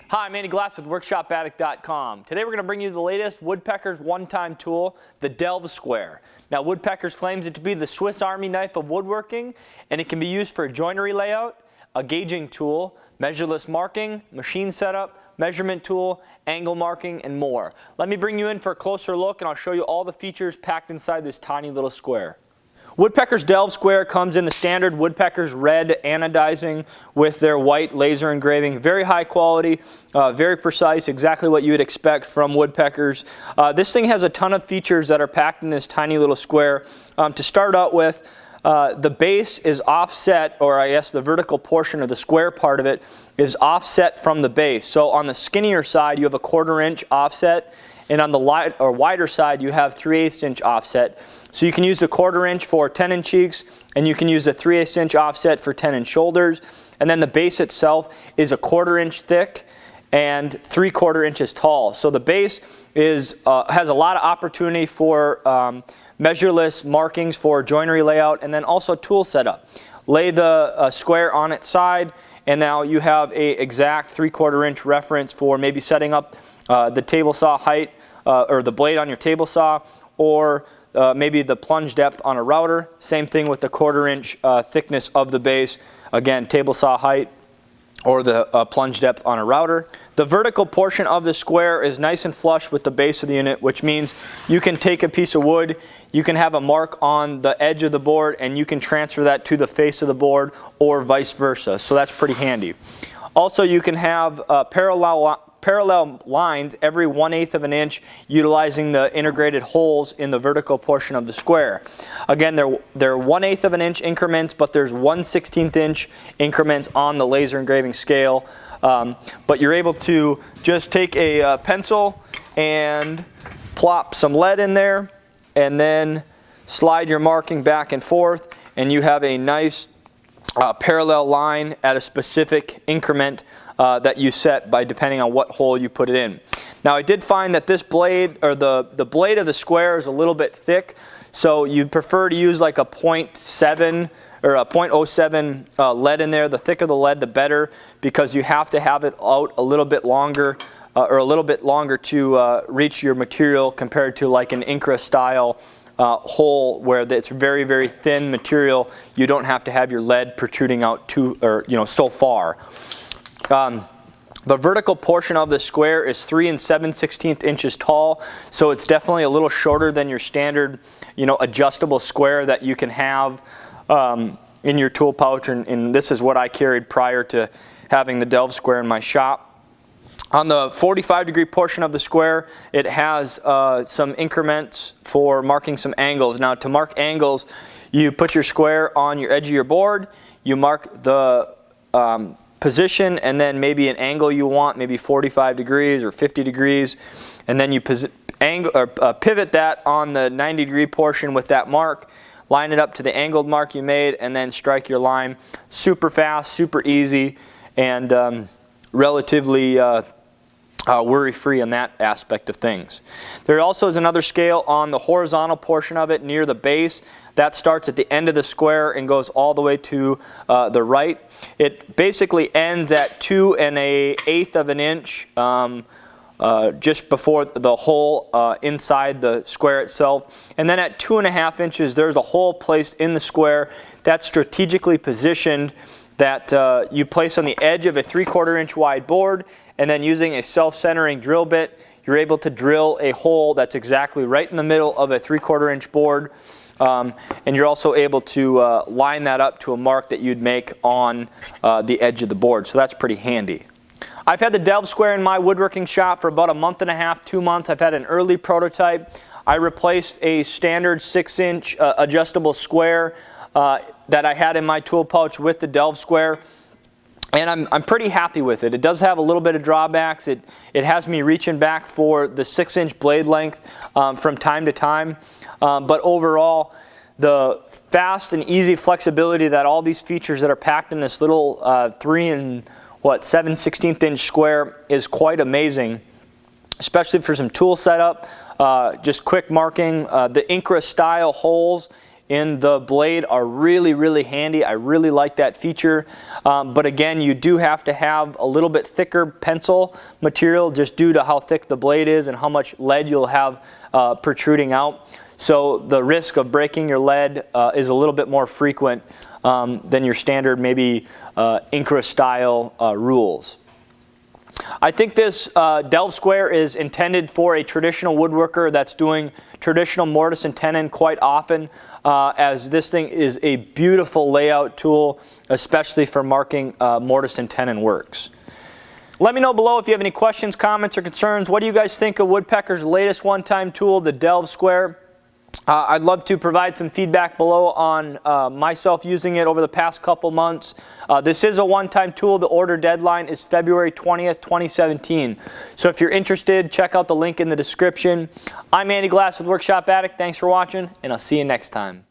Hi, I'm Andy Glass with WorkshopAddict.com. Today we're going to bring you the latest Woodpeckers OneTIME tool, the Delve Square. Now Woodpeckers claims it to be the Swiss Army knife of woodworking, and it can be used for a joinery layout, a gauging tool, measureless marking, machine setup, measurement tool, angle marking, and more. Let me bring you in for a closer look and I'll show you all the features packed inside this tiny little square. Woodpeckers Delve Square comes in the standard Woodpeckers Red anodizing with their white laser engraving. Very high quality, very precise, exactly what you would expect from Woodpeckers. This thing has a ton of features that are packed in this tiny little square. To start out with, the base is offset, or I guess the vertical portion of the square part of it is offset from the base. So on the skinnier side you have a 1/4 inch offset, and on the wider side you have 3/8 inch offset. So you can use the 1/4 inch for tenon cheeks, and you can use the 3/8 inch offset for tenon shoulders. And then the base itself is a 1/4 inch thick and 3/4 inches tall. So the base is has a lot of opportunity for measureless markings for joinery layout, and then also tool setup. Lay the square on its side, and now you have a exact 3/4 inch reference for maybe setting up the table saw height or the blade on your table saw, or maybe the plunge depth on a router. Same thing with the 1/4 inch thickness of the base. Again, table saw height or the plunge depth on a router. The vertical portion of the square is nice and flush with the base of the unit, which means you can take a piece of wood, you can have a mark on the edge of the board, and you can transfer that to the face of the board or vice versa. So that's pretty handy. Also, you can have parallel lines every 1/8 of an inch, utilizing the integrated holes in the vertical portion of the square. Again, they're 1/8 of an inch increments, but there's 1/16 inch increments on the laser engraving scale. But you're able to just take a pencil and plop some lead in there, and then slide your marking back and forth, and you have a nice parallel line at a specific increment that you set by depending on what hole you put it in. Now I did find that this blade, or the blade of the square, is a little bit thick, so you prefer to use like a 0.7 or a 0.07 lead in there. The thicker the lead, the better, because you have to have it out a little bit longer, to reach your material, compared to like an Incra style hole where it's very, very thin material. You don't have to have your lead protruding out so far. The vertical portion of the square is 3 7/16 inches tall, so it's definitely a little shorter than your standard, adjustable square that you can have in your tool pouch, and this is what I carried prior to having the Delve Square in my shop. On the 45-degree portion of the square, it has some increments for marking some angles. Now, to mark angles, you put your square on your edge of your board, you mark the position and then maybe an angle you want, maybe 45 degrees or 50 degrees, and then you pivot that on the 90-degree portion with that mark, line it up to the angled mark you made, and then strike your line. Super fast, super easy, and relatively worry-free on that aspect of things. There also is another scale on the horizontal portion of it near the base. That starts at the end of the square and goes all the way to the right. It basically ends at 2 1/8 of an inch, just before the hole inside the square itself. And then at 2 1/2 inches, there's a hole placed in the square that's strategically positioned, that you place on the edge of a 3/4 inch wide board, and then using a self-centering drill bit, you're able to drill a hole that's exactly right in the middle of a 3/4 inch board. And you're also able to line that up to a mark that you'd make on the edge of the board. So that's pretty handy. I've had the Delve Square in my woodworking shop for about 1.5 to 2 months. I've had an early prototype. I replaced a standard 6-inch adjustable square that I had in my tool pouch with the Delve Square, and I'm pretty happy with it. It does have a little bit of drawbacks. It has me reaching back for the 6-inch blade length from time to time, but overall, the fast and easy flexibility that all these features that are packed in this little 3 7/16 inch square is quite amazing, especially for some tool setup, just quick marking. The Incra style holes in the blade are really handy. I really like that feature. But again, you do have to have a little bit thicker pencil material just due to how thick the blade is and how much lead you'll have protruding out. So the risk of breaking your lead is a little bit more frequent than your standard maybe Incra style rules. I think this delve square is intended for a traditional woodworker that's doing traditional mortise and tenon quite often, as this thing is a beautiful layout tool, especially for marking mortise and tenon works. Let me know below if you have any questions, comments, or concerns. What do you guys think of Woodpecker's latest one-time tool, the delve square? I'd love to provide some feedback below on myself using it over the past couple months. This is a one-time tool. The order deadline is February 20th, 2017. So if you're interested, check out the link in the description. I'm Andy Glass with Workshop Addict. Thanks for watching, and I'll see you next time.